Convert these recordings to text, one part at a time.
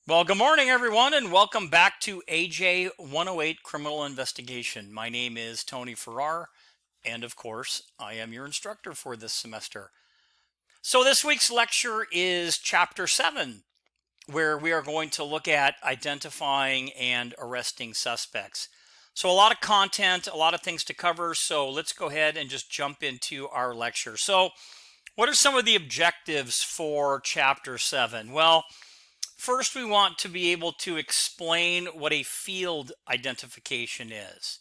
Well, good morning, everyone, and welcome back to AJ108 Criminal Investigation. My name is Tony Farrar, and of course, I am your instructor for this semester. So, this week's lecture is Chapter 7, where we are going to look at identifying and arresting suspects. So, a lot of content, a lot of things to cover. So, let's go ahead and just jump into our lecture. So, what are some of the objectives for Chapter 7? Well, first, we want to be able to explain what a field identification is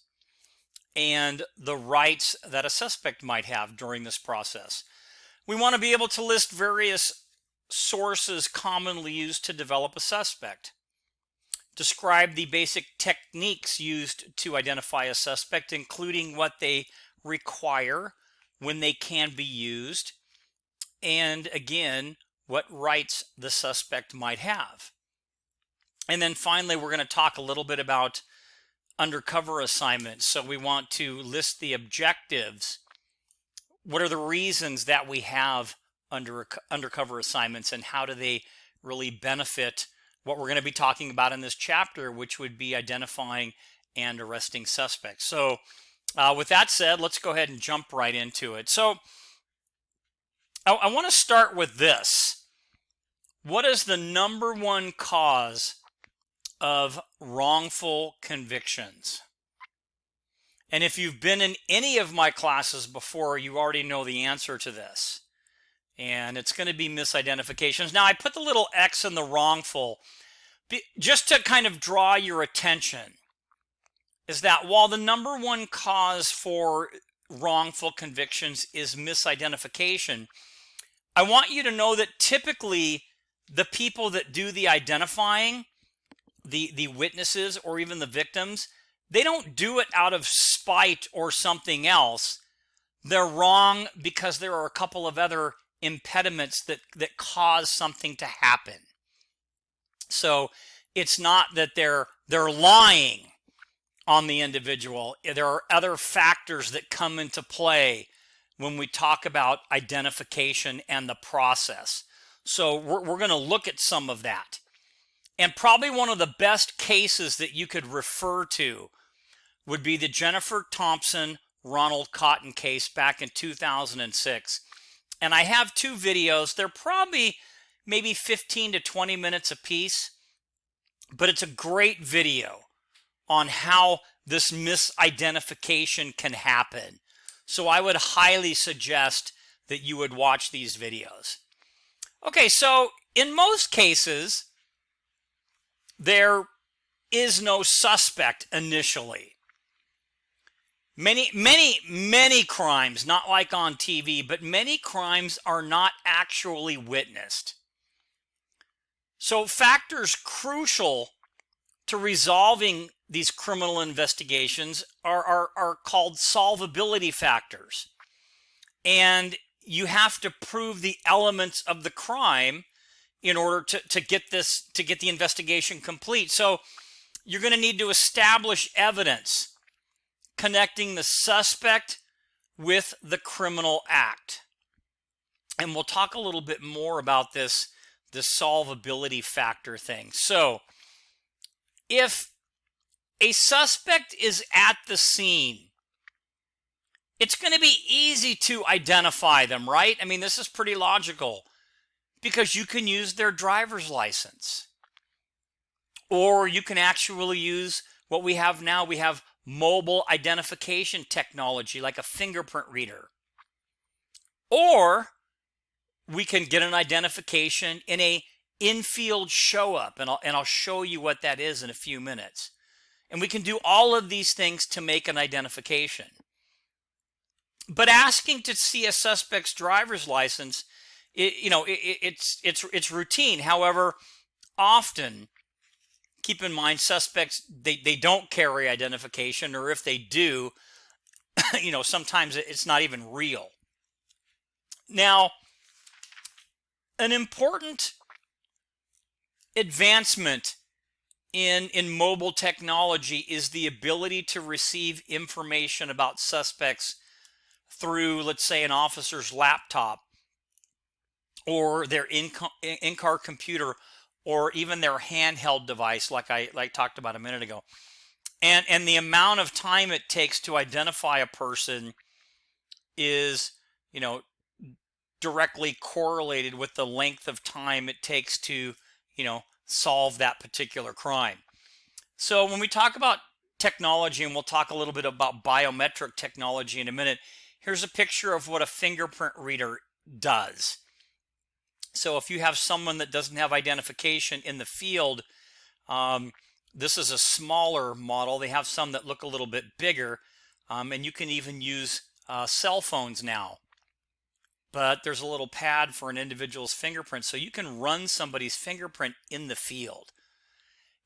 and the rights that a suspect might have during this process. We want to be able to list various sources commonly used to develop a suspect, describe the basic techniques used to identify a suspect, including what they require, when they can be used, and again, what rights the suspect might have. And then finally, we're going to talk a little bit about undercover assignments. So we want to list the objectives. What are the reasons that we have undercover assignments, and how do they really benefit what we're going to be talking about in this chapter, which would be identifying and arresting suspects. So with that said, let's go ahead and jump right into it. So I want to start with this. What is the number one cause of wrongful convictions? And if you've been in any of my classes before, you already know the answer to this. And it's going to be misidentifications. Now, I put the little X in the wrongful just to kind of draw your attention, is that while the number one cause for wrongful convictions is misidentification, I want you to know that typically the people that do the identifying, the witnesses or even the victims, they don't do it out of spite or something else. They're wrong because there are a couple of other impediments that cause something to happen. So it's not that they're lying on the individual. There are other factors that come into play when we talk about identification and the process. So we're going to look at some of that. And probably one of the best cases that you could refer to would be the Jennifer Thompson Ronald Cotton case back in 2006. And I have two videos. They're probably maybe 15 to 20 minutes apiece, but it's a great video on how this misidentification can happen. So I would highly suggest that you would watch these videos. Okay, so in most cases, there is no suspect initially. Many crimes, not like on TV, but many crimes are not actually witnessed. So factors crucial to resolving these criminal investigations are called solvability factors. And you have to prove the elements of the crime in order to get the investigation complete. So you're going to need to establish evidence connecting the suspect with the criminal act. And we'll talk a little bit more about this solvability factor thing. So if a suspect is at the scene, it's going to be easy to identify them, right? I mean, this is pretty logical because you can use their driver's license. Or you can actually use what we have now. We have mobile identification technology like a fingerprint reader. Or we can get an identification in a in-field show-up, and I'll show you what that is in a few minutes. And we can do all of these things to make an identification. But asking to see a suspect's driver's license, it's routine. However, often, keep in mind, suspects, they don't carry identification, or if they do, sometimes it's not even real. Now, an important advancement in mobile technology is the ability to receive information about suspects through, let's say, an officer's laptop or their in-car computer or even their handheld device, like I talked about a minute ago. And the amount of time it takes to identify a person is, you know, directly correlated with the length of time it takes to, solve that particular crime. So when we talk about technology, and we'll talk a little bit about biometric technology in a minute, here's a picture of what a fingerprint reader does. So if you have someone that doesn't have identification in the field, this is a smaller model. They have some that look a little bit bigger, and you can even use cell phones now. But there's a little pad for an individual's fingerprint, so you can run somebody's fingerprint in the field.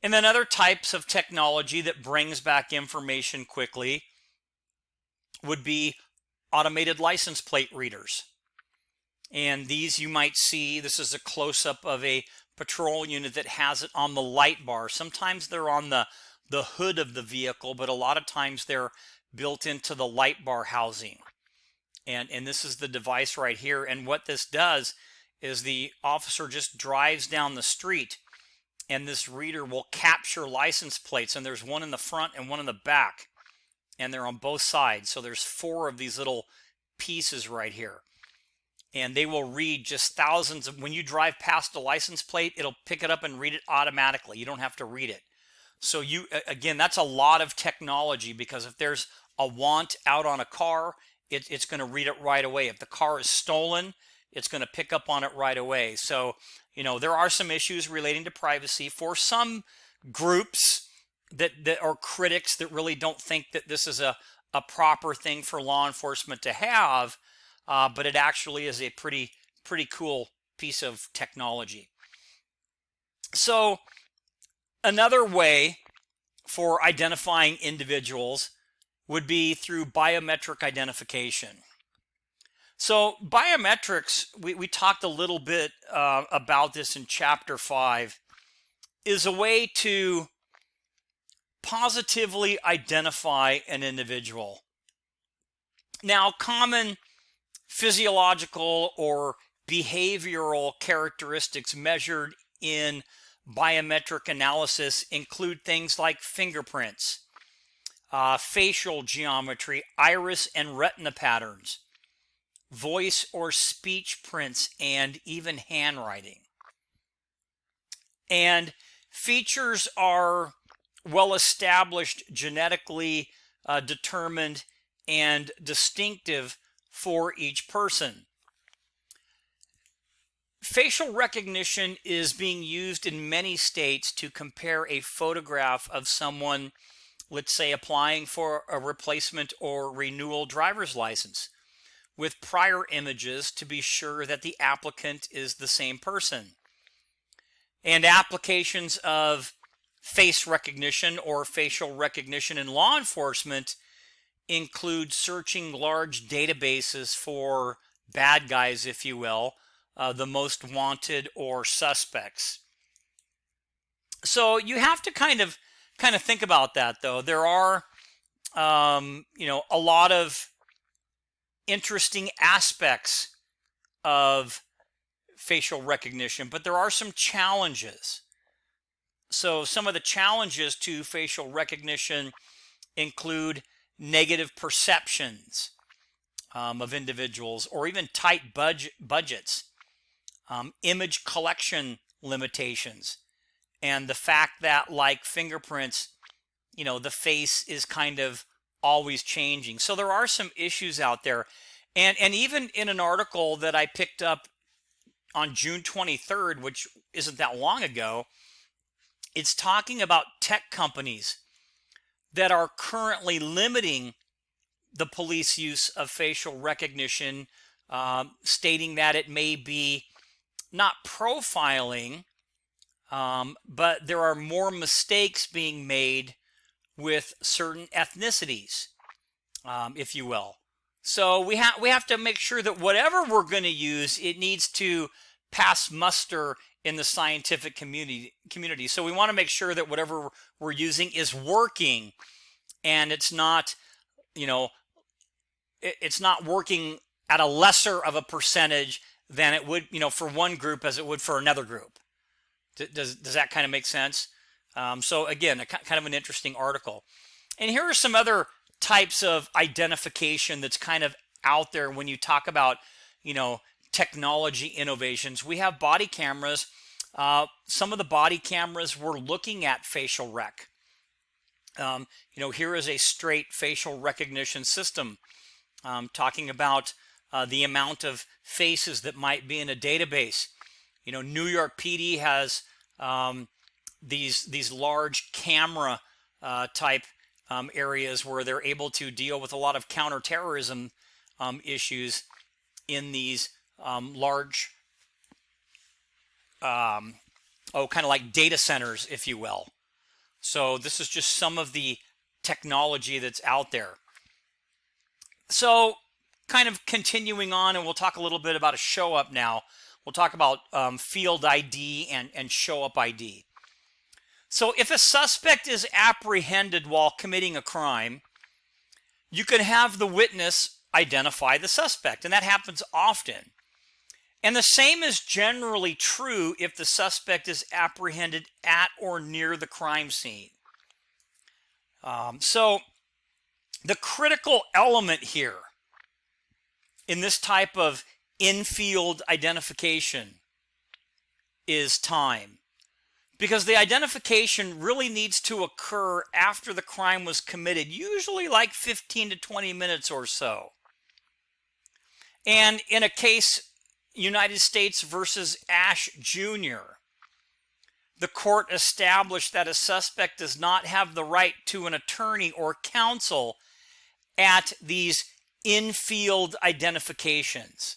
And then other types of technology that brings back information quickly would be automated license plate readers. And these you might see, this is a close-up of a patrol unit that has it on the light bar. Sometimes they're on the hood of the vehicle, but a lot of times they're built into the light bar housing. And this is the device right here. And what this does is the officer just drives down the street, and this reader will capture license plates. And there's one in the front and one in the back, and they're on both sides. So there's 4 of these little pieces right here. And they will read just thousands of, when you drive past a license plate, it'll pick it up and read it automatically. You don't have to read it. So again, that's a lot of technology, because if there's a want out on a car, it's going to read it right away. If the car is stolen, it's going to pick up on it right away. So, there are some issues relating to privacy for some groups that are critics that really don't think that this is a proper thing for law enforcement to have, but it actually is a pretty cool piece of technology. So another way for identifying individuals would be through biometric identification. So biometrics, we talked a little bit about this in Chapter 5, is a way to positively identify an individual. Now, common physiological or behavioral characteristics measured in biometric analysis include things like fingerprints, facial geometry, iris and retina patterns, voice or speech prints, and even handwriting. And features are well established, genetically determined, and distinctive for each person. Facial recognition is being used in many states to compare a photograph of someone, let's say applying for a replacement or renewal driver's license, with prior images to be sure that the applicant is the same person. And applications of face recognition or facial recognition in law enforcement include searching large databases for bad guys, if you will, the most wanted or suspects. So you have to kind of think about that, though. There are, a lot of interesting aspects of facial recognition, but there are some challenges. So some of the challenges to facial recognition include negative perceptions of individuals, or even tight budgets, image collection limitations, and the fact that, like fingerprints, the face is kind of always changing. So there are some issues out there. And even in an article that I picked up on June 23rd, which isn't that long ago, it's talking about tech companies that are currently limiting the police use of facial recognition, stating that it may be not profiling, but there are more mistakes being made with certain ethnicities, if you will. So we have to make sure that whatever we're going to use, it needs to pass muster in the scientific community. So we want to make sure that whatever we're using is working, and it's not, it's not working at a lesser of a percentage than it would, for one group as it would for another group. Does that kind of make sense? So again, kind of an interesting article. And here are some other types of identification that's kind of out there when you talk about, technology innovations. We have body cameras. Some of the body cameras were looking at facial rec. Here is a straight facial recognition system talking about the amount of faces that might be in a database. New York PD has these large camera type areas where they're able to deal with a lot of counterterrorism issues in these large, kind of like data centers, if you will. So this is just some of the technology that's out there. So kind of continuing on, and we'll talk a little bit about a show up now. We'll talk about field ID and show up ID. So if a suspect is apprehended while committing a crime, you can have the witness identify the suspect, and that happens often. And the same is generally true if the suspect is apprehended at or near the crime scene. So the critical element here in this type of in-field identification is time, because the identification really needs to occur after the crime was committed, usually like 15 to 20 minutes or so. And in a case, United States versus Ash Jr., the court established that a suspect does not have the right to an attorney or counsel at these in-field identifications.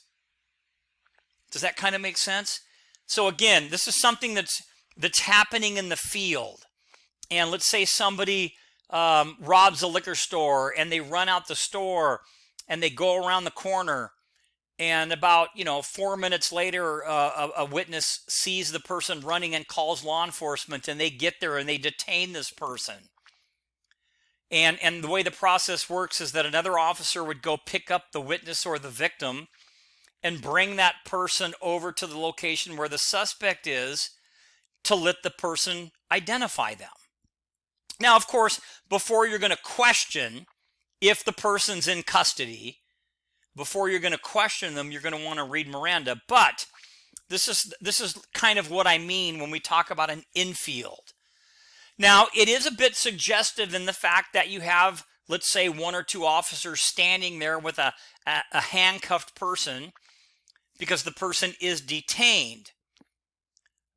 Does that kind of make sense? So again, this is something that's happening in the field. And let's say somebody robs a liquor store and they run out the store and they go around the corner, and about 4 minutes later a witness sees the person running and calls law enforcement, and they get there and they detain this person. And the way the process works is that another officer would go pick up the witness or the victim and bring that person over to the location where the suspect is to let the person identify them. Now, of course, before you're going to question if the person's in custody, before you're going to question them, you're going to want to read Miranda. But this is kind of what I mean when we talk about an infield. Now, it is a bit suggestive in the fact that you have, let's say, one or two officers standing there with a handcuffed person because the person is detained.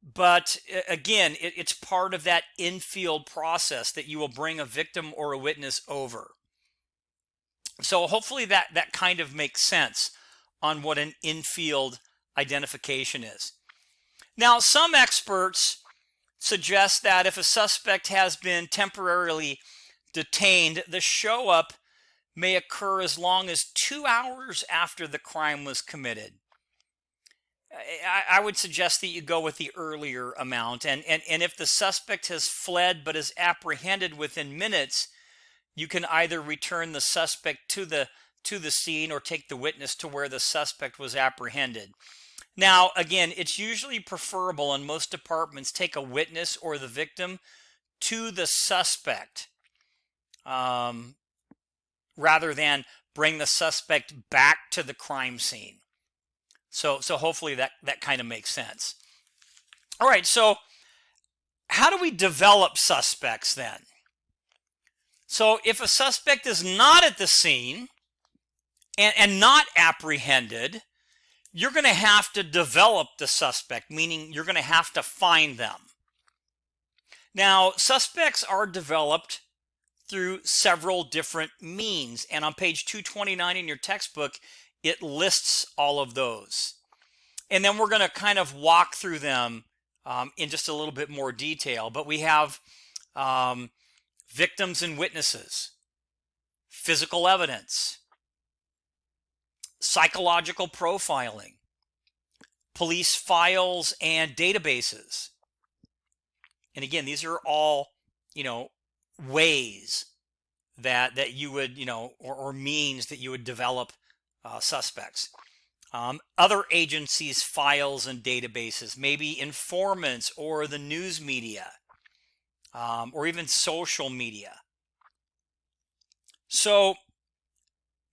But again, it's part of that infield process that you will bring a victim or a witness over. So hopefully that kind of makes sense on what an infield identification is. Now, some experts suggest that if a suspect has been temporarily detained, the show up may occur as long as 2 hours after the crime was committed. I would suggest that you go with the earlier amount, and if the suspect has fled but is apprehended within minutes, you can either return the suspect to the scene or take the witness to where the suspect was apprehended. Now, again, it's usually preferable in most departments take a witness or the victim to the suspect rather than bring the suspect back to the crime scene. So hopefully that kind of makes sense. All right, so how do we develop suspects then? So if a suspect is not at the scene and not apprehended, you're going to have to develop the suspect, meaning you're going to have to find them. Now, suspects are developed through several different means, and on page 229 in your textbook, it lists all of those. And then we're going to kind of walk through them in just a little bit more detail. But we have victims and witnesses, physical evidence, psychological profiling, police files and databases. And again, these are all, ways that you would, or means that you would develop suspects. other agencies' files and databases, maybe informants or the news media, or even social media. So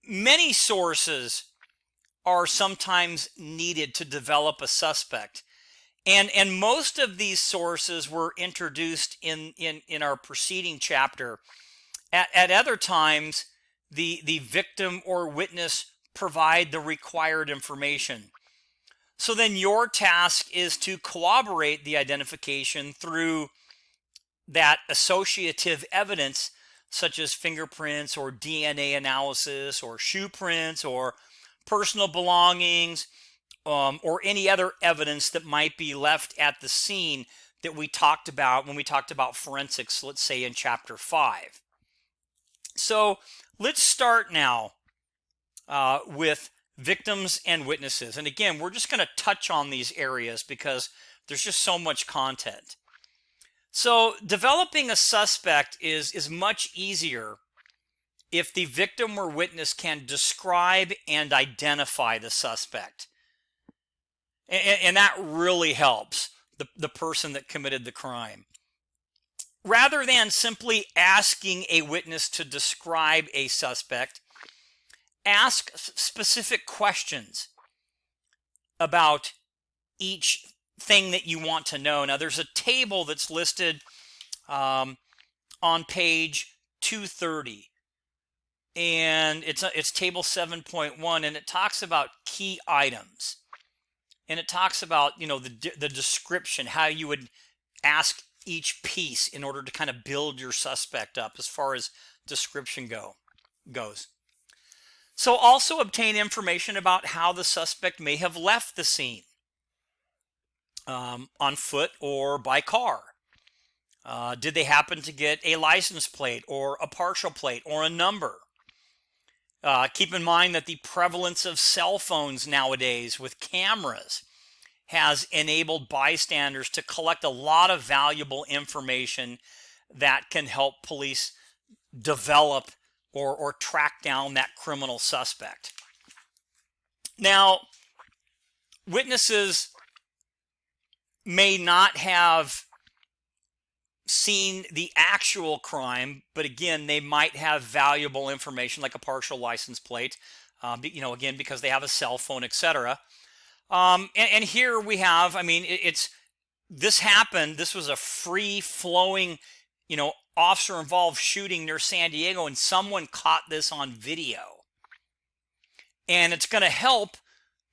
many sources are sometimes needed to develop a suspect. And most of these sources were introduced in our preceding chapter. At other times, the victim or witness provide the required information. So then your task is to corroborate the identification through that associative evidence, such as fingerprints or DNA analysis or shoe prints or personal belongings, or any other evidence that might be left at the scene that we talked about when we talked about forensics, let's say in chapter 5. So let's start now with victims and witnesses. And again, we're just going to touch on these areas because there's just so much content. So developing a suspect is much easier if the victim or witness can describe and identify the suspect. And that really helps the person that committed the crime. Rather than simply asking a witness to describe a suspect, ask specific questions about each thing that you want to know. Now, there's a table that's listed on page 230, and it's table 7.1, and it talks about key items. And it talks about, the description, how you would ask each piece in order to kind of build your suspect up as far as description goes. So also obtain information about how the suspect may have left the scene, on foot or by car. Did they happen to get a license plate or a partial plate or a number? Keep in mind that the prevalence of cell phones nowadays with cameras has enabled bystanders to collect a lot of valuable information that can help police develop or track down that criminal suspect. Now, witnesses may not have seen the actual crime, but again, they might have valuable information like a partial license plate, again, because they have a cell phone, etc. And here we have, this happened. This was a free-flowing, officer-involved shooting near San Diego, and someone caught this on video. And it's going to help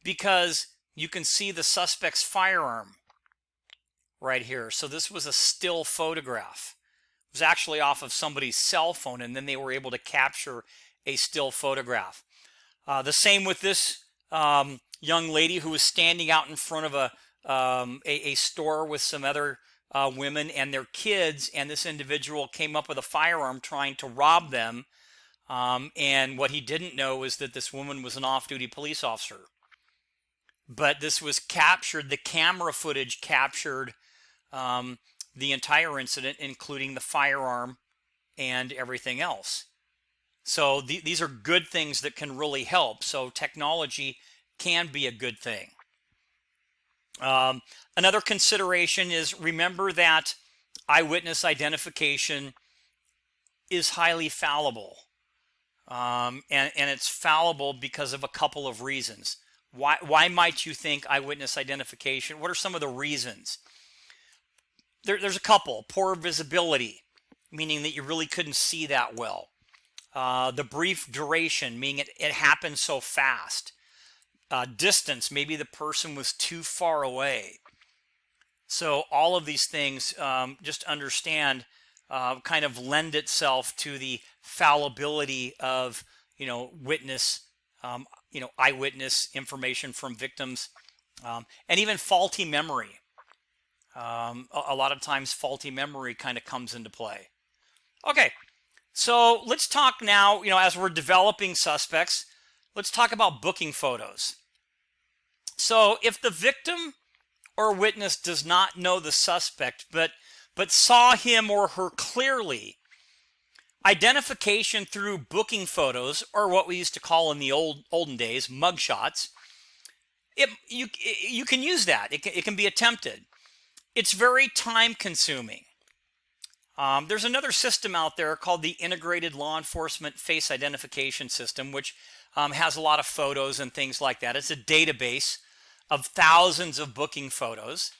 because you can see the suspect's firearm right here. So this was a still photograph. It was actually off of somebody's cell phone, and then they were able to capture a still photograph. The same with this young lady who was standing out in front of a store with some other women and their kids, and this individual came up with a firearm trying to rob them. And what he didn't know was that this woman was an off-duty police officer. But this was captured, the camera footage captured the entire incident, including the firearm and everything else. So these are good things that can really help. So technology can be a good thing. Another consideration is remember that eyewitness identification is highly fallible. And it's fallible because of a couple of reasons. Why might you think eyewitness identification? What are some of the reasons? There's a couple. Poor visibility, meaning that you really couldn't see that well. The brief duration, meaning it happened so fast. Distance, maybe the person was too far away. So all of these things, just understand, kind of lend itself to the fallibility of, witness, eyewitness information from victims, and even faulty memory. A lot of times faulty memory kind of comes into play. Okay, so let's talk now, as we're developing suspects, let's talk about booking photos. So if the victim or witness does not know the suspect, but saw him or her clearly, identification through booking photos, or what we used to call in the olden days, mugshots, you can use that. It can be attempted. It's very time consuming. There's another system out there called the Integrated Law Enforcement Face Identification System, which has a lot of photos and things like that. It's a database of thousands of booking photos.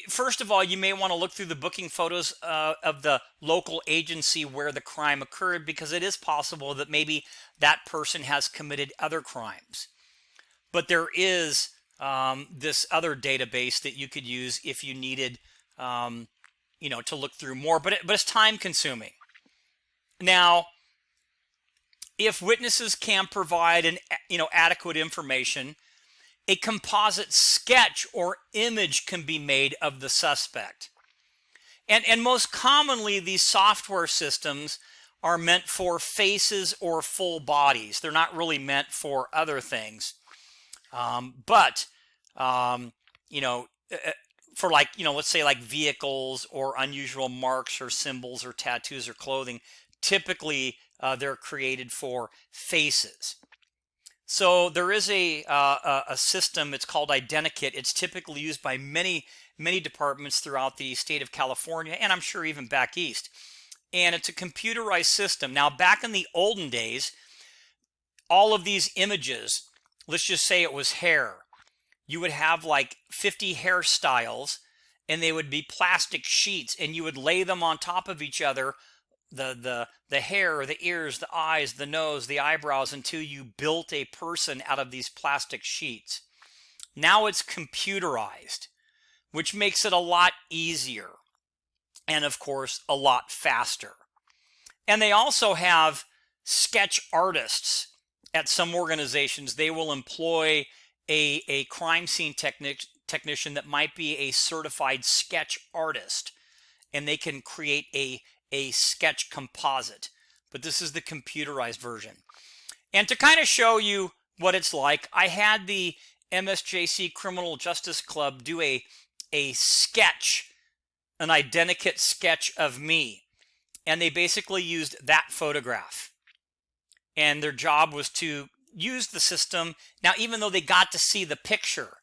First of all, you may want to look through the booking photos of the local agency where the crime occurred, because it is possible that maybe that person has committed other crimes. But there is this other database that you could use if you needed to look through more, but it's time consuming. Now, if witnesses can provide adequate information, a composite sketch or image can be made of the suspect. And most commonly, these software systems are meant for faces or full bodies. They're not really meant for other things. For let's say like vehicles or unusual marks or symbols or tattoos or clothing, typically they're created for faces. So there is a system. It's called Identikit. It's typically used by many departments throughout the state of California, and I'm sure even back east. And it's a computerized system. Now, back in the olden days, all of these images, let's just say it was hair. You would have like 50 hairstyles, and they would be plastic sheets, and you would lay them on top of each other, the hair, the ears, the eyes, the nose, the eyebrows, until you built a person out of these plastic sheets. Now it's computerized, which makes it a lot easier and, of course, a lot faster. And they also have sketch artists at some organizations. They will employ a crime scene technician that might be a certified sketch artist, and they can create a sketch composite. But this is the computerized version. And to kind of show you what it's like, I had the MSJC Criminal Justice Club do a sketch, an Identikit sketch of me. And they basically used that photograph. And their job was to use the system. Now, even though they got to see the picture,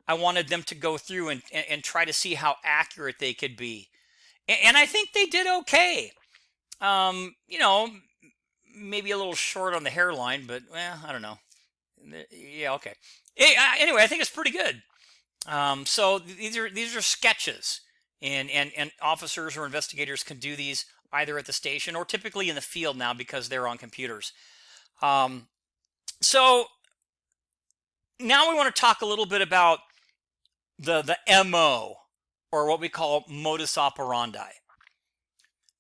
I wanted them to go through and try to see how accurate they could be. And I think they did okay. Maybe a little short on the hairline, but I don't know. Yeah, okay. Anyway, I think it's pretty good. So these are sketches, and officers or investigators can do these either at the station or typically in the field now because they're on computers. So now we want to talk a little bit about the MO, or what we call modus operandi.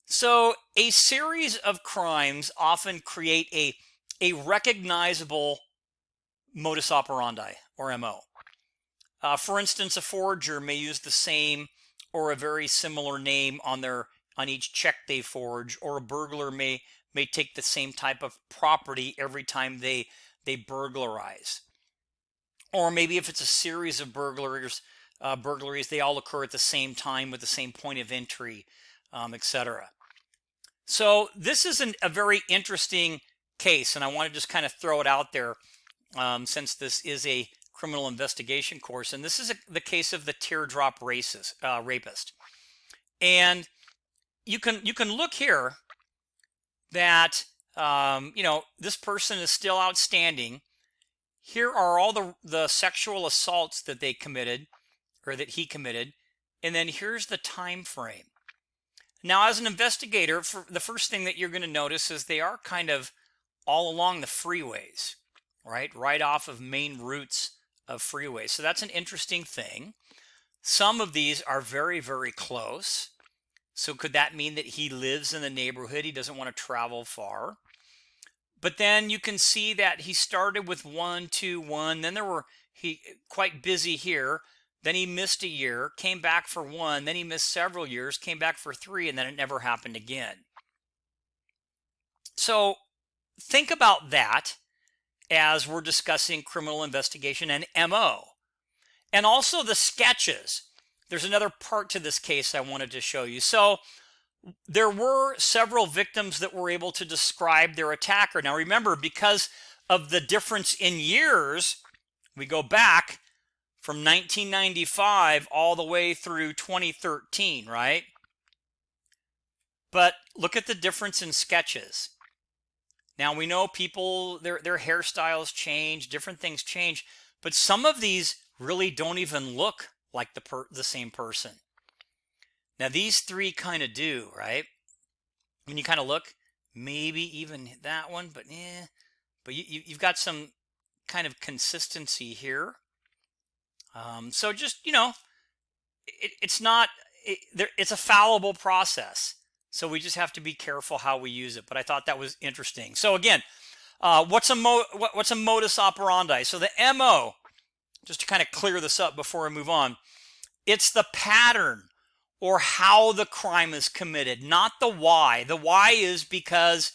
So a series of crimes often create a recognizable modus operandi, or MO. For instance, a forger may use the same or a very similar name on each check they forge, or a burglar may take the same type of property every time they burglarize. Or maybe if it's a series of burglaries, they all occur at the same time with the same point of entry, etc. So this is a very interesting case, and I want to just kind of throw it out there since this is a criminal investigation course. And this is the case of the teardrop rapist. And you can look here that this person is still outstanding. Here are all the sexual assaults that they committed, or that he committed, and then here's the time frame. Now, as an investigator, the first thing that you're going to notice is they are kind of all along the freeways, right off of main routes of freeways. So that's an interesting thing. Some of these are very, very close. So could that mean that he lives in the neighborhood? He doesn't want to travel far. But then you can see that he started with 1, 2, 1. Then he quite busy here. Then he missed a year, came back for 1. Then he missed several years, came back for 3, and then it never happened again. So think about that as we're discussing criminal investigation and MO. And also the sketches. There's another part to this case I wanted to show you. So there were several victims that were able to describe their attacker. Now remember, because of the difference in years, We go back from 1995 all the way through 2013, right? But look at the difference in sketches. Now we know people, their hairstyles change, different things change, but some of these really don't even look like the same person. Now these three kind of do, right? When you kind of look, maybe even that one, but but you've got some kind of consistency here. So just, it's not, it's a fallible process. So we just have to be careful how we use it. But I thought that was interesting. So again, what's a modus operandi? So the MO, just to kind of clear this up before I move on, it's the pattern or how the crime is committed, not the why. The why is because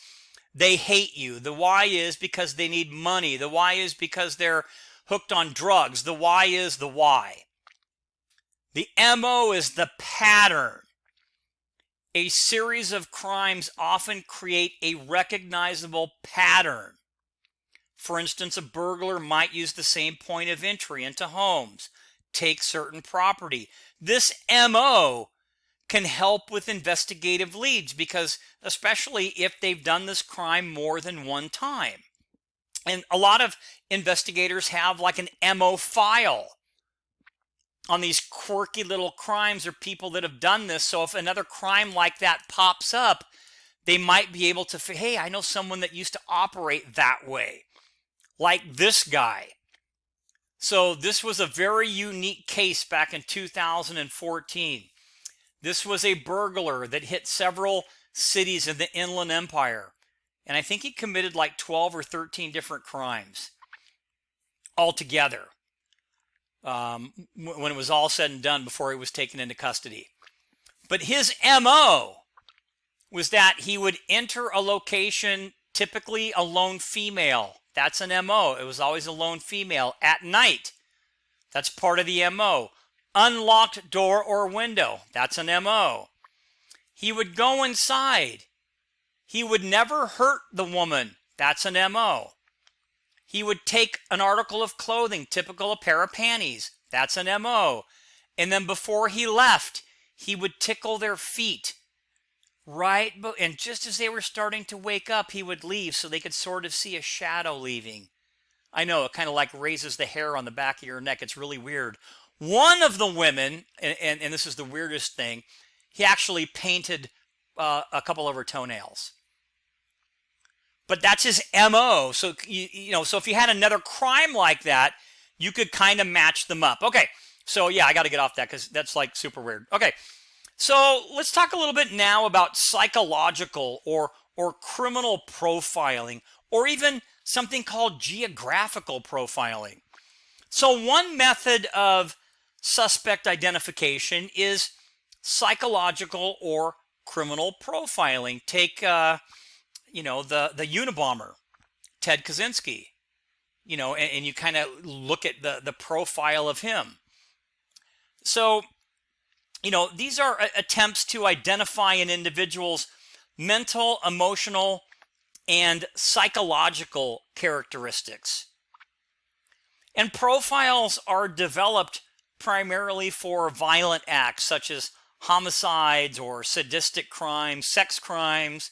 they hate you. The why is because they need money. The why is because they're hooked on drugs. The why is the why. The MO is the pattern. A series of crimes often create a recognizable pattern. For instance, a burglar might use the same point of entry into homes, take certain property. This MO can help with investigative leads because especially if they've done this crime more than one time. And a lot of investigators have like an MO file on these quirky little crimes or people that have done this. So if another crime like that pops up, they might be able to, hey, I know someone that used to operate that way, like this guy. So this was a very unique case back in 2014. This was a burglar that hit several cities in the Inland Empire. And I think he committed like 12 or 13 different crimes altogether. When it was all said and done before he was taken into custody. But his MO was that he would enter a location, typically a lone female. That's an MO. It was always a lone female at night. That's part of the MO. Unlocked door or window. That's an MO. He would go inside. He would never hurt the woman. That's an MO. He would take an article of clothing, typical a pair of panties. That's an MO. And then before he left, he would tickle their feet. Right? And just as they were starting to wake up, he would leave so they could sort of see a shadow leaving. I know, it kind of like raises the hair on the back of your neck. It's really weird. One of the women, and this is the weirdest thing, he actually painted a couple of her toenails. But that's his MO. So, so if you had another crime like that, you could kind of match them up. Okay, so yeah, I got to get off that because that's like super weird. Okay, so let's talk a little bit now about psychological or criminal profiling, or even something called geographical profiling. So one method of suspect identification is psychological or criminal profiling. Take the Unabomber, Ted Kaczynski, and you kind of look at the profile of him. So, these are attempts to identify an individual's mental, emotional, and psychological characteristics. And profiles are developed primarily for violent acts such as homicides or sadistic crimes, sex crimes,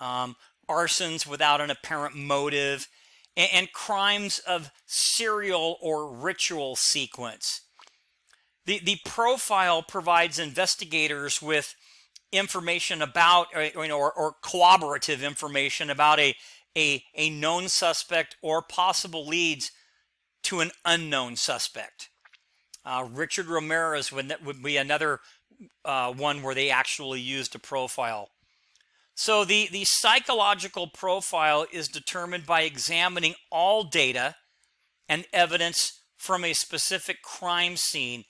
arsons without an apparent motive, and crimes of serial or ritual sequence. The profile provides investigators with information about, or corroborative information about a known suspect or possible leads to an unknown suspect. Richard Ramirez would be another one where they actually used a profile. So the psychological profile is determined by examining all data and evidence from a specific crime scene,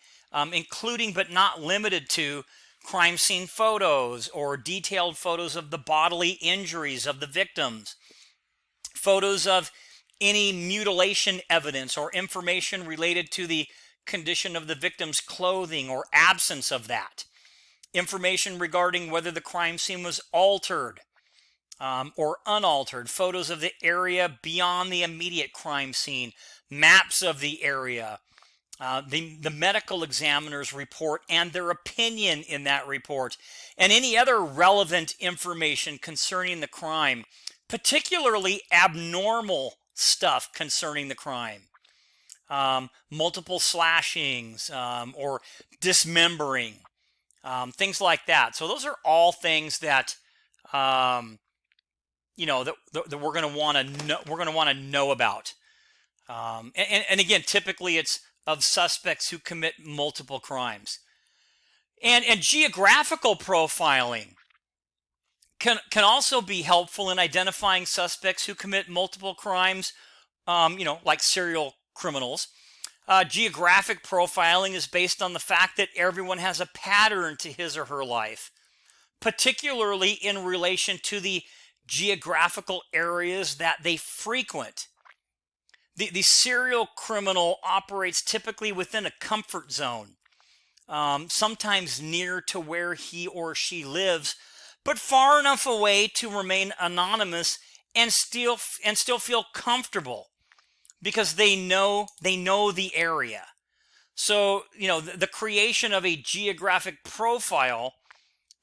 including but not limited to crime scene photos or detailed photos of the bodily injuries of the victims, photos of any mutilation evidence or information related to the condition of the victim's clothing or absence of that, information regarding whether the crime scene was altered, or unaltered, photos of the area beyond the immediate crime scene, maps of the area, the medical examiner's report and their opinion in that report, and any other relevant information concerning the crime, particularly abnormal stuff concerning the crime. Multiple slashings or dismembering, things like that. So those are all things that that we're going to want to know. We're going to want to know about. And again, typically it's of suspects who commit multiple crimes. And geographical profiling can also be helpful in identifying suspects who commit multiple crimes, like serial criminals. Geographic profiling is based on the fact that everyone has a pattern to his or her life, particularly in relation to the geographical areas that they frequent. The serial criminal operates typically within a comfort zone, sometimes near to where he or she lives, but far enough away to remain anonymous and still feel comfortable because they know the area. So, the creation of a geographic profile,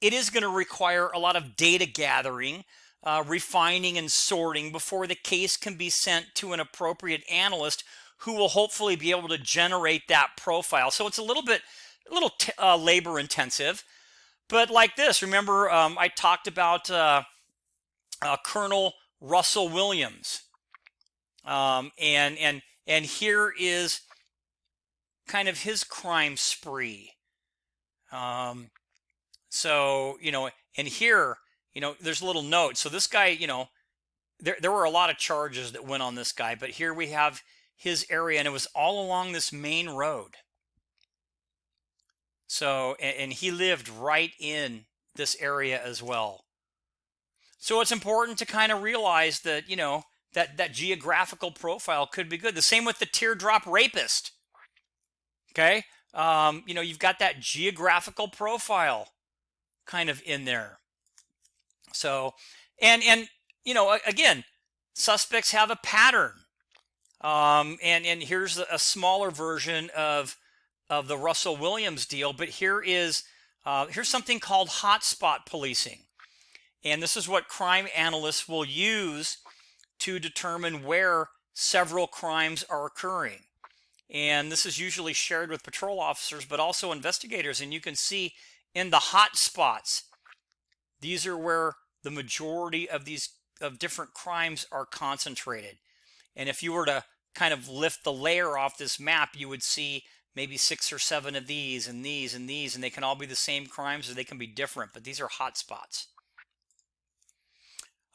it is going to require a lot of data gathering, refining and sorting before the case can be sent to an appropriate analyst who will hopefully be able to generate that profile. So it's a little labor intensive, but like this, remember I talked about Colonel Russell Williams, and here is kind of his crime spree. So and here, there's a little note. So this guy, there were a lot of charges that went on this guy, but here we have his area, and it was all along this main road. So, and he lived right in this area as well. So it's important to kind of realize that, that geographical profile could be good. The same with the teardrop rapist. Okay. You've got that geographical profile kind of in there. So, and again, suspects have a pattern. And here's a smaller version of the Russell Williams deal, but here's something called hotspot policing. And this is what crime analysts will use to determine where several crimes are occurring. And this is usually shared with patrol officers, but also investigators. And you can see in the hot spots, these are where the majority of different crimes are concentrated. And if you were to kind of lift the layer off this map, you would see maybe 6 or 7 of these and these and these, and they can all be the same crimes or they can be different, but these are hot spots.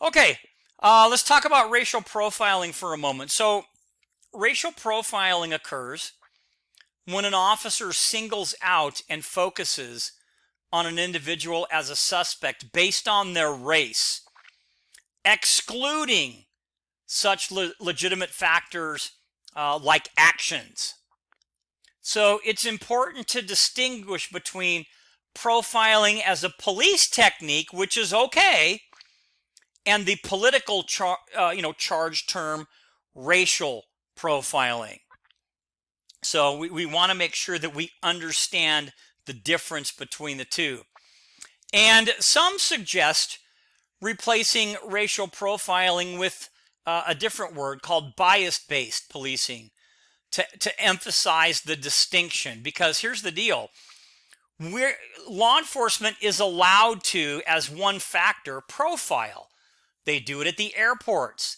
Okay, let's talk about racial profiling for a moment. So racial profiling occurs when an officer singles out and focuses on an individual as a suspect based on their race, excluding such legitimate factors like actions. So it's important to distinguish between profiling as a police technique, which is okay, and the political charge term racial profiling. So we want to make sure that we understand the difference between the two. And some suggest replacing racial profiling with a different word called bias-based policing to emphasize the distinction. Because here's the deal. Law enforcement is allowed to, as one factor, profile. They do it at the airports.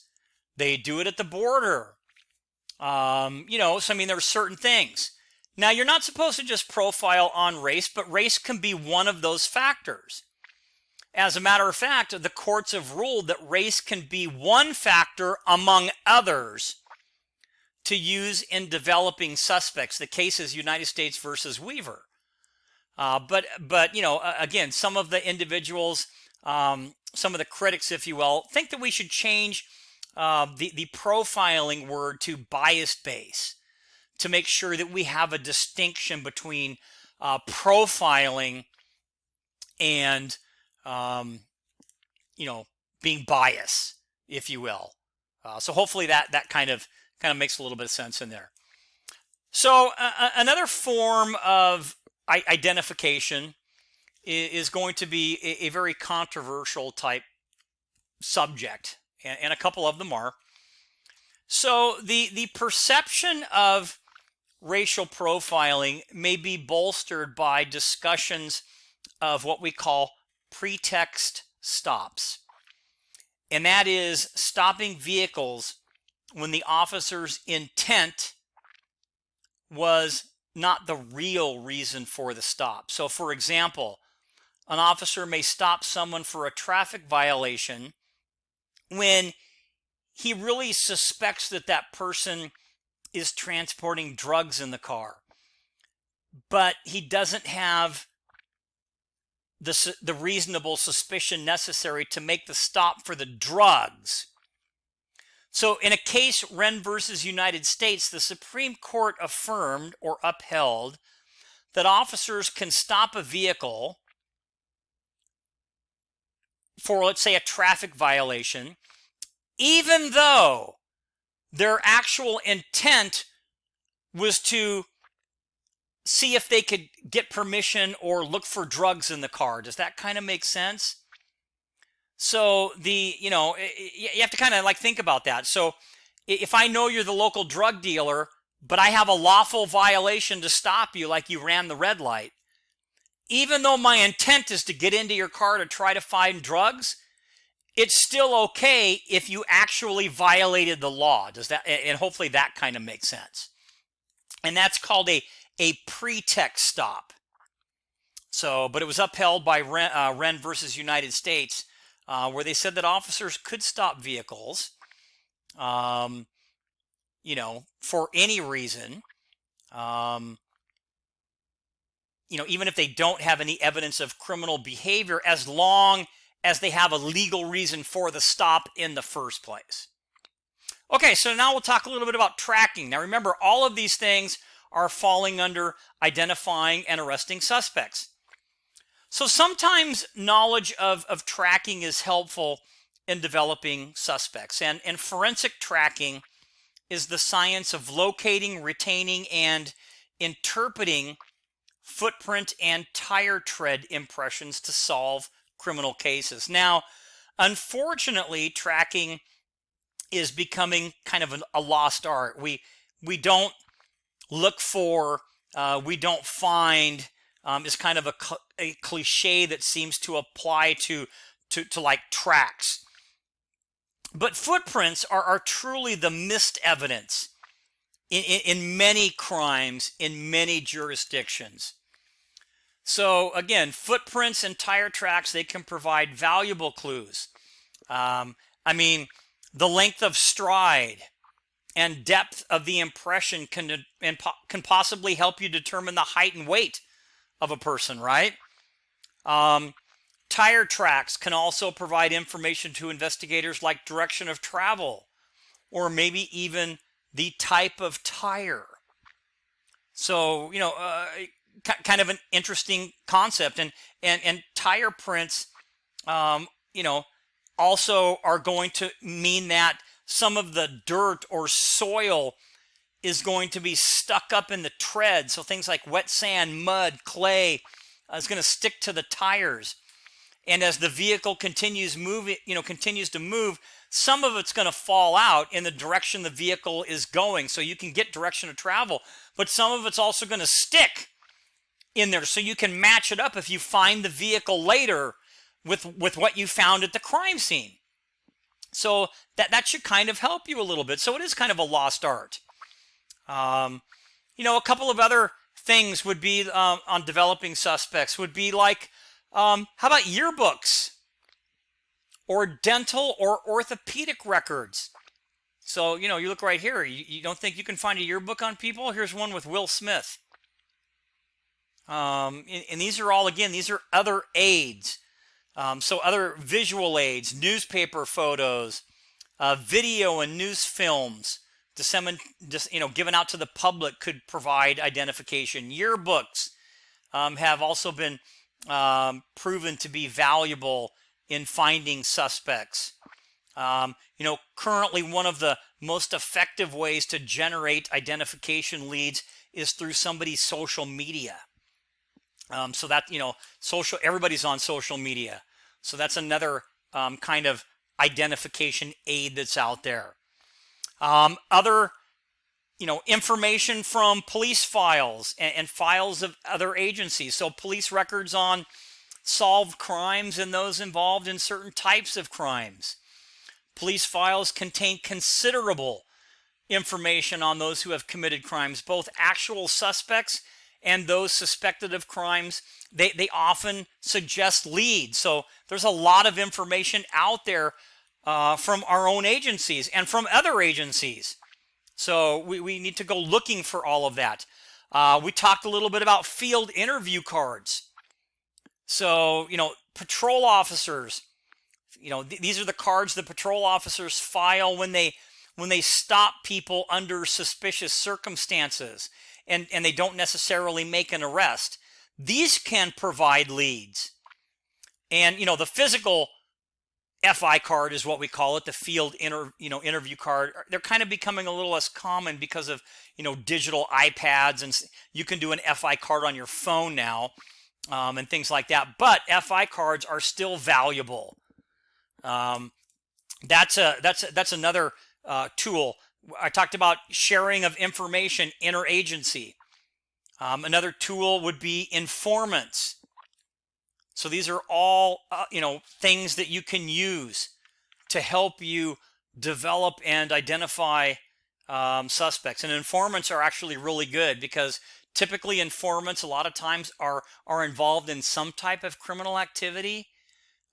They do it at the border. So I mean, there are certain things. Now, you're not supposed to just profile on race, but race can be one of those factors. As a matter of fact, the courts have ruled that race can be one factor among others to use in developing suspects. The case is United States versus Weaver. But again, some of the individuals, some of the critics, if you will, think that we should change the profiling word to bias-based to make sure that we have a distinction between profiling and being biased, if you will. So hopefully that kind of makes a little bit of sense in there. So another form of identification is going to be a very controversial type subject, and a couple of them are. So the perception of racial profiling may be bolstered by discussions of what we call pretext stops. And that is stopping vehicles when the officer's intent was not the real reason for the stop. So for example, an officer may stop someone for a traffic violation when he really suspects that that person is transporting drugs in the car, but he doesn't have the reasonable suspicion necessary to make the stop for the drugs. So in a case, Wren versus United States, the Supreme Court affirmed or upheld that officers can stop a vehicle for, let's say, a traffic violation, even though their actual intent was to see if they could get permission or look for drugs in the car. Does that kind of make sense? So you have to kind of like think about that. So if I know you're the local drug dealer, but I have a lawful violation to stop you, like you ran the red light, even though my intent is to get into your car to try to find drugs, it's still okay if you actually violated the law. Does that, and hopefully that kind of makes sense. And that's called a pretext stop. So, but it was upheld by Wren versus United States, where they said that officers could stop vehicles, for any reason, even if they don't have any evidence of criminal behavior, as long as they have a legal reason for the stop in the first place. Okay, so now we'll talk a little bit about tracking. Now remember, all of these things are falling under identifying and arresting suspects. So sometimes knowledge of tracking is helpful in developing suspects. And forensic tracking is the science of locating, retaining, and interpreting footprint and tire tread impressions to solve criminal cases. Now, unfortunately, tracking is becoming kind of a lost art. We don't look for, we don't find, is kind of a cliche that seems to apply to like tracks. But footprints are truly the missed evidence in many crimes, in many jurisdictions. So again, footprints and tire tracks, they can provide valuable clues. The length of stride and depth of the impression can possibly help you determine the height and weight of a person, right? Tire tracks can also provide information to investigators like direction of travel, or maybe even the type of tire. So, kind of an interesting concept. And tire prints, also are going to mean that some of the dirt or soil is going to be stuck up in the tread. So things like wet sand, mud, clay is going to stick to the tires. And as the vehicle continues to move, some of it's going to fall out in the direction the vehicle is going. So you can get direction of travel, but some of it's also going to stick in there. So you can match it up if you find the vehicle later with what you found at the crime scene. So that should kind of help you a little bit. So it is kind of a lost art. A couple of other things would be on developing suspects would be like, how about yearbooks or dental or orthopedic records? So, you look right here. You don't think you can find a yearbook on people? Here's one with Will Smith. And these are all, again, these are other aids. So other visual aids, newspaper photos, video and news films, given out to the public could provide identification. Yearbooks have also been proven to be valuable in finding suspects. Currently one of the most effective ways to generate identification leads is through somebody's social media. So that, everybody's on social media. So that's another kind of identification aid that's out there. Other information from police files and files of other agencies. So police records on solved crimes and those involved in certain types of crimes. Police files contain considerable information on those who have committed crimes, both actual suspects and those suspected of crimes. They often suggest leads. So there's a lot of information out there from our own agencies and from other agencies. So we need to go looking for all of that. We talked a little bit about field interview cards. So, patrol officers, these are the cards the patrol officers file when they stop people under suspicious circumstances and they don't necessarily make an arrest. These can provide leads. And, the physical FI card is what we call it, the field interview card. They're kind of becoming a little less common because of, digital iPads, and you can do an FI card on your phone now, and things like that. But FI cards are still valuable. That's another tool. I talked about sharing of information interagency. Another tool would be informants. So these are all things that you can use to help you develop and identify suspects. And informants are actually really good because typically informants a lot of times are involved in some type of criminal activity,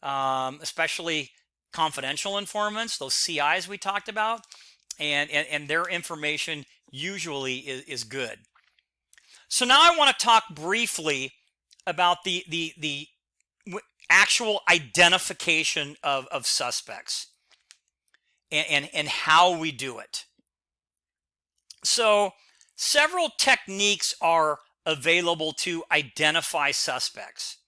especially confidential informants, those CIs we talked about, and their information usually is good. So now I want to talk briefly about the actual identification of suspects and how we do it. So several techniques are available to identify suspects.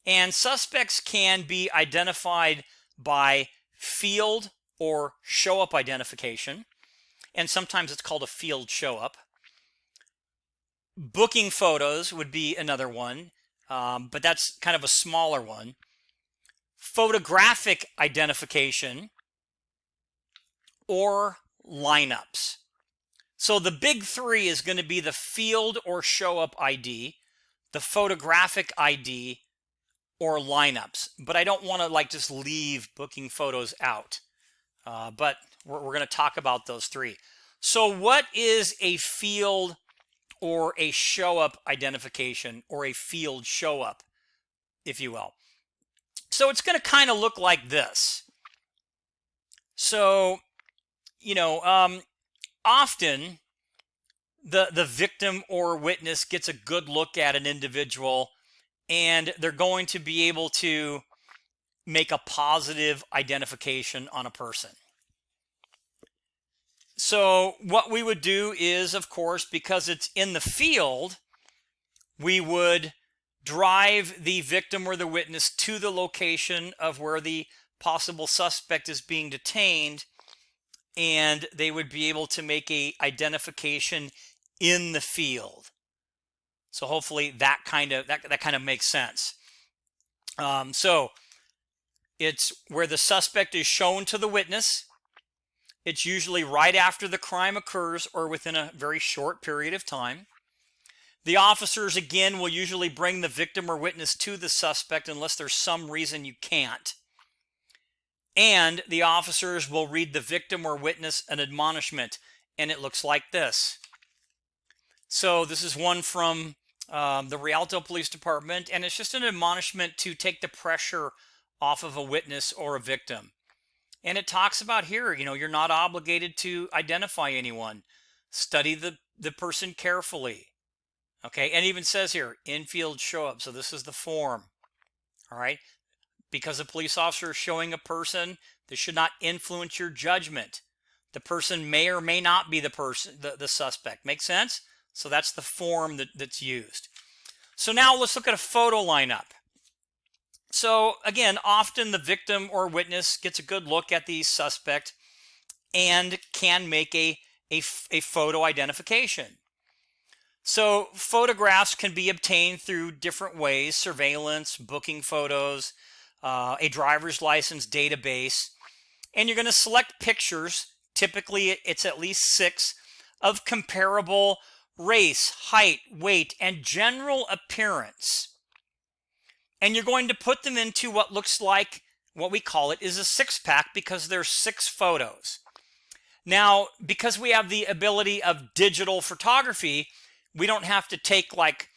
And suspects can be identified by field or show-up identification. And sometimes it's called a field show-up. Booking photos would be another one, but that's kind of a smaller one. Photographic identification or lineups. So the big three is going to be the field or show-up ID, the photographic ID, or lineups. But I don't want to just leave booking photos out. But we're going to talk about those three. So what is a field or a show-up identification, or a field show-up, if you will? So it's going to kind of look like this. So, often the victim or witness gets a good look at an individual, and they're going to be able to make a positive identification on a person. So what we would do is, of course, because it's in the field, we would drive the victim or the witness to the location of where the possible suspect is being detained, and they would be able to make a identification in the field. So hopefully that kind of makes sense. So it's where the suspect is shown to the witness. It's usually right after the crime occurs or within a very short period of time. The officers, again, will usually bring the victim or witness to the suspect unless there's some reason you can't. And the officers will read the victim or witness an admonishment, and it looks like this. So this is one from the Rialto Police Department, and it's just an admonishment to take the pressure off of a witness or a victim. And it talks about here, you're not obligated to identify anyone. Study the person carefully. Okay, and it even says here, in-field show-up. So this is the form. All right, because a police officer is showing a person, this should not influence your judgment. The person may or may not be the suspect. Make sense? So that's the form that's used. So now let's look at a photo lineup. So again, often the victim or witness gets a good look at the suspect and can make a photo identification. So photographs can be obtained through different ways: surveillance, booking photos, a driver's license database, and you're going to select pictures. Typically, it's at least 6 of comparable race, height, weight, and general appearance. And you're going to put them into what looks like, what we call it, is a 6-pack, because there's 6 photos. Now, because we have the ability of digital photography, we don't have to take like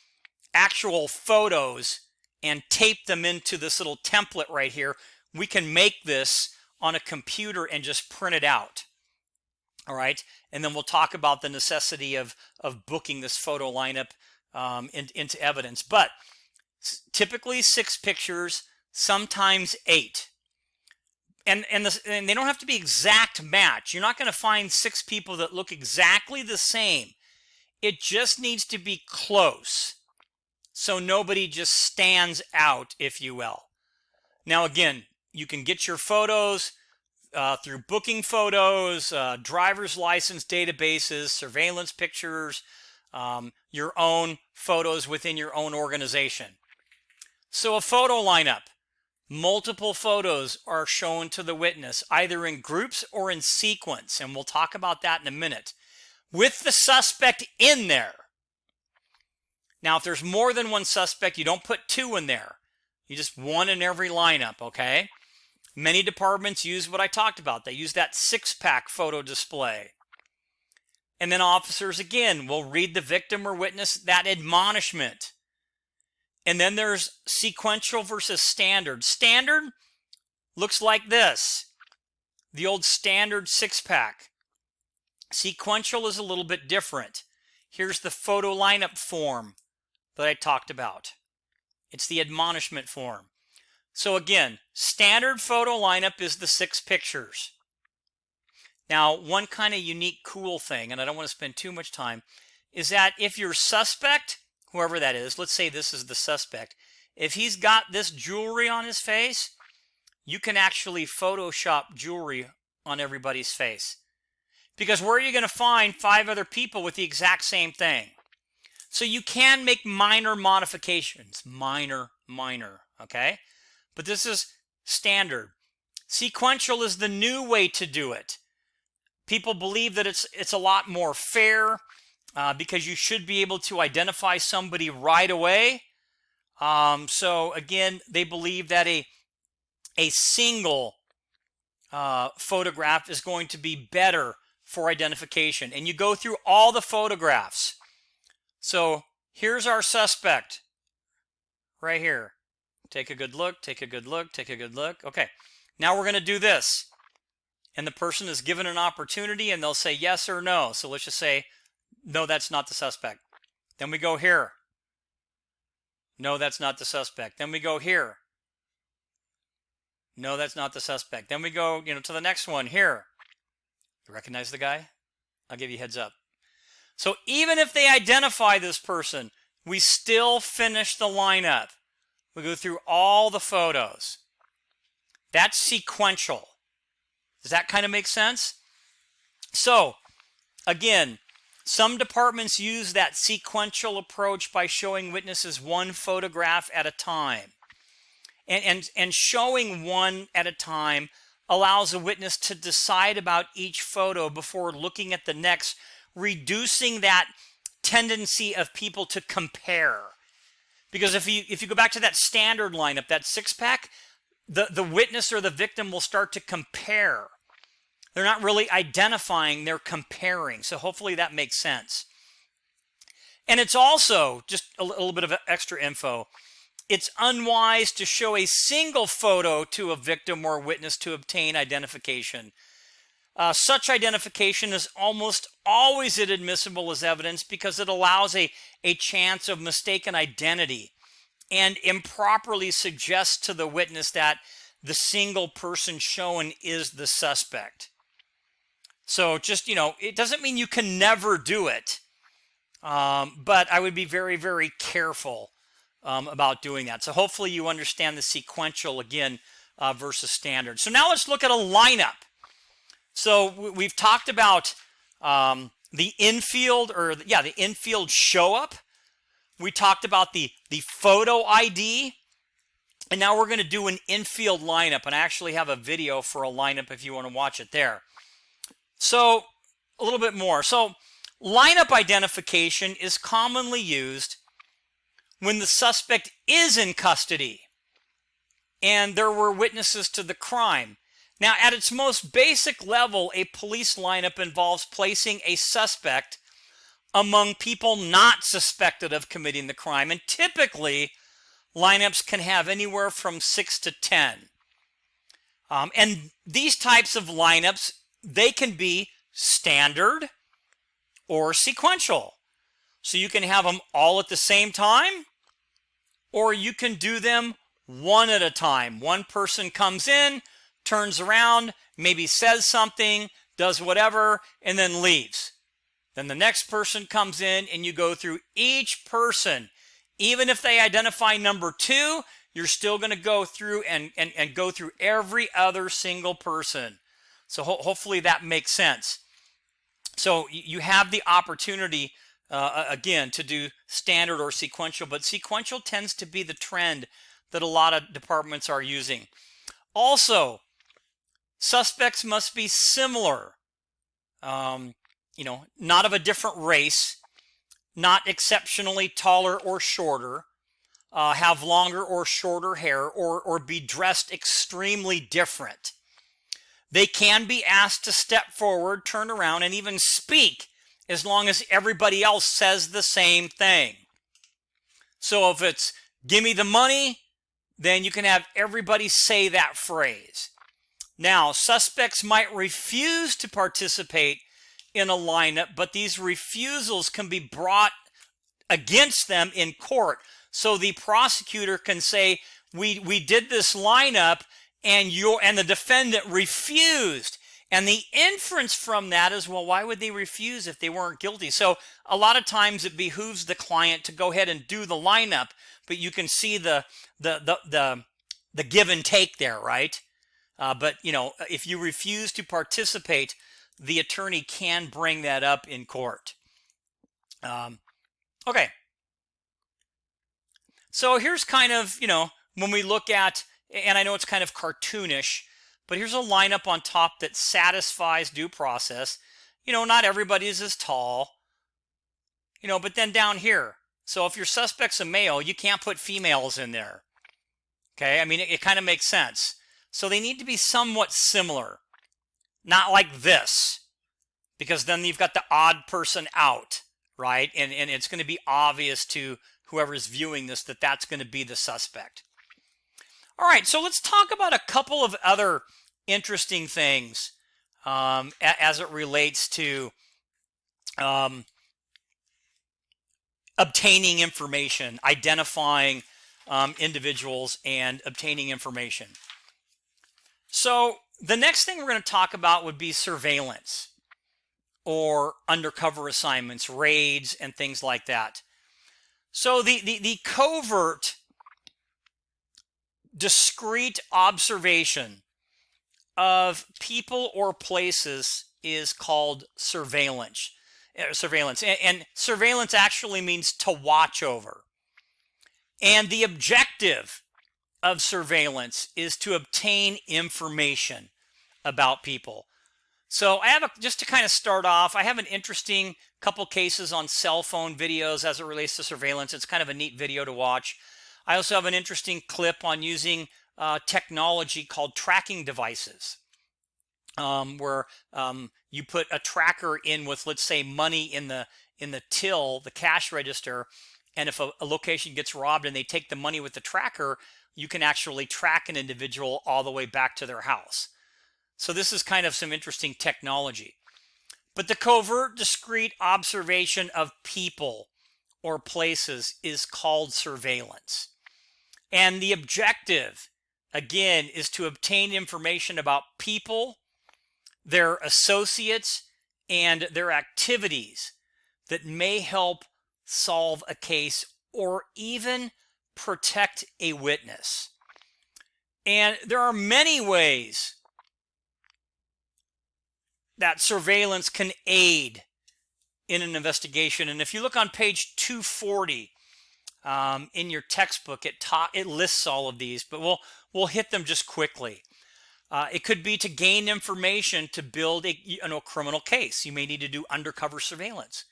actual photos and tape them into this little template right here. We can make this on a computer and just print it out. All right. And then we'll talk about the necessity of booking this photo lineup into evidence. But typically 6 pictures, sometimes 8. And they don't have to be exact match. You're not going to find 6 people that look exactly the same. It just needs to be close, so nobody just stands out, if you will. Now, again, you can get your photos through booking photos, driver's license databases, surveillance pictures, your own photos within your own organization. So a photo lineup. Multiple photos are shown to the witness, either in groups or in sequence, and we'll talk about that in a minute, with the suspect in there. Now, if there's more than one suspect, you don't put 2 in there. You just 1 in every lineup, okay? Many departments use what I talked about. They use that 6-pack photo display. And then officers, again, will read the victim or witness that admonishment. And then there's sequential versus standard. Standard looks like this, the old standard 6-pack. Sequential is a little bit different. Here's the photo lineup form that I talked about. It's the admonishment form. So again, standard photo lineup is the 6 pictures. Now, one kind of unique, cool thing, and I don't want to spend too much time, is that if your suspect, whoever that is, let's say this is the suspect, if he's got this jewelry on his face, you can actually Photoshop jewelry on everybody's face. Because where are you going to find 5 other people with the exact same thing? So you can make minor modifications. Minor, okay? But this is standard. Sequential is the new way to do it. People believe that it's a lot more fair because you should be able to identify somebody right away. So again, they believe that a single photograph is going to be better for identification. And you go through all the photographs. So here's our suspect right here. Take a good look, take a good look, take a good look. Okay, now we're going to do this. And the person is given an opportunity and they'll say yes or no. So let's just say, no, that's not the suspect. Then we go here. No, that's not the suspect. Then we go here. No, that's not the suspect. Then we go, to the next one here. You recognize the guy? I'll give you a heads up. So even if they identify this person, we still finish the lineup. We go through all the photos. That's sequential. Does that kind of make sense? So, again, some departments use that sequential approach by showing witnesses 1 photograph at a time. And showing 1 at a time allows a witness to decide about each photo before looking at the next, reducing that tendency of people to compare. Because if you go back to that standard lineup, that 6-pack, the witness or the victim will start to compare. They're not really identifying, they're comparing. So hopefully that makes sense. And it's also, just a little bit of extra info, it's unwise to show a single photo to a victim or witness to obtain identification. Such identification is almost always inadmissible as evidence because it allows a chance of mistaken identity and improperly suggests to the witness that the single person shown is the suspect. So just, it doesn't mean you can never do it, but I would be very, very careful about doing that. So hopefully you understand the sequential again versus standard. So now let's look at a lineup. So we've talked about the infield, the infield show up. We talked about the photo ID. And now we're going to do an infield lineup. And I actually have a video for a lineup if you want to watch it there. So a little bit more. So lineup identification is commonly used when the suspect is in custody and there were witnesses to the crime. Now, at its most basic level, a police lineup involves placing a suspect among people not suspected of committing the crime. And typically, lineups can have anywhere from 6 to 10. And these types of lineups, they can be standard or sequential. So you can have them all at the same time, or you can do them one at a time. One person comes in, turns around, maybe says something, does whatever, and then leaves. Then the next person comes in and you go through each person. Even if they identify number 2, you're still going to go through and go through every other single person. So hopefully that makes sense. So you have the opportunity, again, to do standard or sequential, but sequential tends to be the trend that a lot of departments are using. Also, suspects must be similar, not of a different race, not exceptionally taller or shorter, have longer or shorter hair, or be dressed extremely different. They can be asked to step forward, turn around, and even speak as long as everybody else says the same thing. So if it's, "Give me the money," then you can have everybody say that phrase. Now, suspects might refuse to participate in a lineup, but these refusals can be brought against them in court. So the prosecutor can say, we did this lineup and the defendant refused. And the inference from that is, well, why would they refuse if they weren't guilty? So a lot of times it behooves the client to go ahead and do the lineup, but you can see the give and take there, right? But if you refuse to participate, the attorney can bring that up in court. Okay. So here's kind of, when we look at, and I know it's kind of cartoonish, but here's a lineup on top that satisfies due process. Not everybody is as tall, but then down here. So if your suspect's a male, you can't put females in there. Okay, I mean, it kind of makes sense. So they need to be somewhat similar. Not like this, because then you've got the odd person out, right? And it's going to be obvious to whoever's viewing this that that's going to be the suspect. All right, so let's talk about a couple of other interesting things as it relates to obtaining information, identifying individuals, and obtaining information. So the next thing we're going to talk about would be surveillance or undercover assignments, raids, and things like that. So the covert, discrete observation of people or places is called surveillance. And surveillance actually means to watch over. And the objective of surveillance is to obtain information about people. So I have just to kind of start off, I have an interesting couple cases on cell phone videos as it relates to surveillance. It's kind of a neat video to watch. I also have an interesting clip on using technology called tracking devices, where you put a tracker in with, let's say, money in the till, the cash register, and if a location gets robbed and they take the money with the tracker, you can actually track an individual all the way back to their house. So this is kind of some interesting technology. But the covert, discrete observation of people or places is called surveillance. And the objective, again, is to obtain information about people, their associates, and their activities that may help solve a case or even protect a witness. And there are many ways that surveillance can aid in an investigation. And if you look on page 240 in your textbook, it lists all of these, but we'll hit them just quickly. It could be to gain information to build a criminal case. You may need to do undercover surveillance.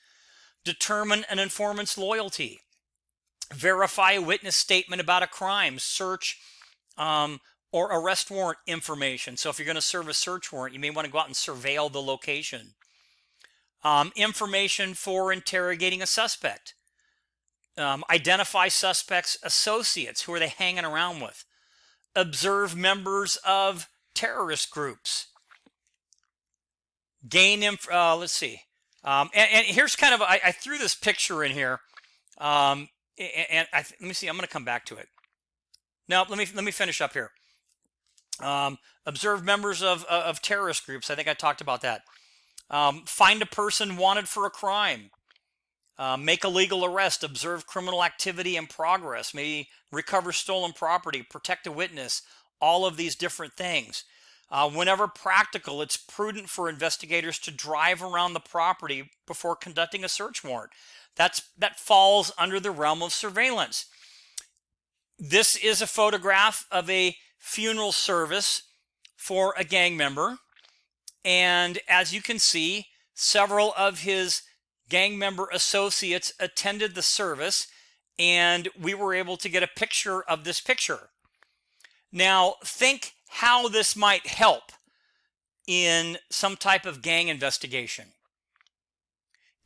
Determine an informant's loyalty. Verify a witness statement about a crime. Search or arrest warrant information. So if you're going to serve a search warrant, you may want to go out and surveil the location. Information for interrogating a suspect. Identify suspects' associates. Who are they hanging around with? Observe members of terrorist groups. Gain let's see. And here's kind of, I threw this picture in here. Let me see, I'm going to come back to it. Now, let me finish up here. Observe members of terrorist groups. I think I talked about that. Find a person wanted for a crime. Make a legal arrest. Observe criminal activity in progress. Maybe recover stolen property. Protect a witness. All of these different things. Whenever practical, it's prudent for investigators to drive around the property before conducting a search warrant. That falls under the realm of surveillance. This is a photograph of a funeral service for a gang member. And as you can see, several of his gang member associates attended the service, and we were able to get a picture of this picture. Now, think how this might help in some type of gang investigation.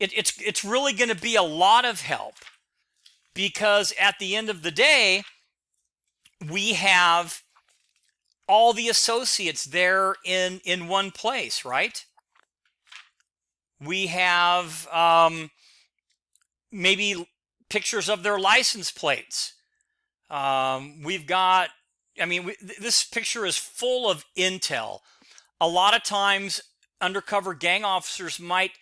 It's really going to be a lot of help, because at the end of the day, we have all the associates there in one place, right? We have maybe pictures of their license plates. We've got, this picture is full of intel. A lot of times, undercover gang officers might,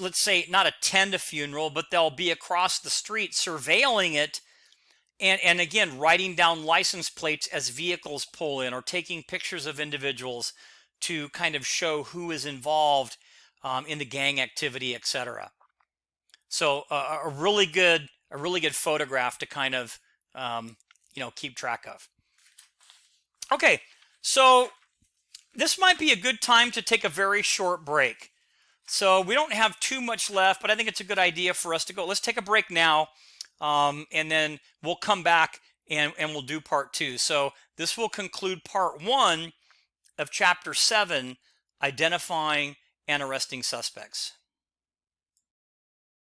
let's say, not attend a funeral, but they'll be across the street surveilling it, and again, writing down license plates as vehicles pull in, or taking pictures of individuals to kind of show who is involved in the gang activity, etc. So a really good photograph to kind of keep track of. Okay, so this might be a good time to take a very short break. So we don't have too much left, but I think it's a good idea for us to go. Let's take a break now, and then we'll come back and we'll do part 2. So this will conclude part 1 of chapter 7, identifying and arresting suspects.